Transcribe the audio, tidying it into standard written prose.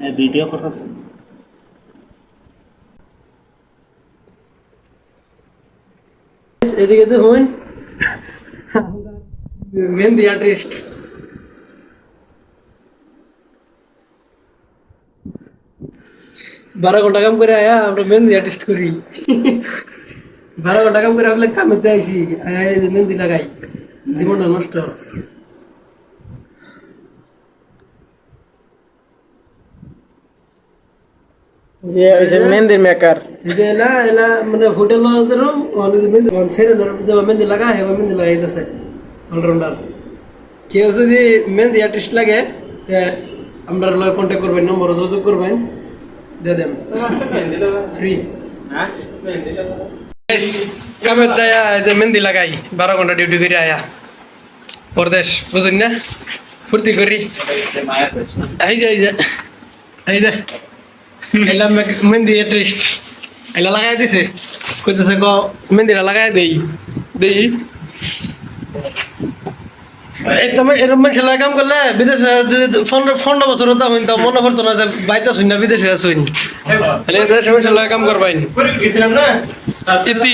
Video করতেছি। এদিকে দেখুন মেহেন্দি আর্টিস্ট 12 ঘন্টা কাম করে আয়া আমরা মেহেন্দি আর্টিস্ট করি 12 ঘন্টা কাম করে আসলে কামেতে আইসি আয়া এই যে মেহেন্দি লাগাই জীবনটা নষ্ট যে ওই যে মেহেন্দির মেকার যে এলা এলা মানে হোটেল যেরকম মানে যে মেহেন্দি ছেড়ে যে মেহেন্দি লাগা হে মেহেন্দি লাগাইতেছে অলরাউন্ডার কেউ যদি মেহেন্দি আর্টিস্ট লাগে আমরা লয় কন্ট্যাক্ট করবেন নম্বর যোগাযোগ করবেন দিয়ে দেন ফ্রি কামের দায়া যে মেহেন্দি লাগাই 12 ঘন্টা ডিউটি করে আয়া পরদেশ বুঝুন না ফুর্তি করি এই যে এই যে এলা মেহেন্দি আর্টিস্ট এলা লাগাই দিছে কইতেছে ক মেহেন্দিটা লাগাই দেই দেই এই তুমি এরকম খেলা কাম করলে বিদেশে যদি 15 বছর হতা হইন তা মনে পড়তো না যে বাইতে শুন না বিদেশে আসুন তাহলে দেশে কাম করবাইন গেছিলাম না ইতি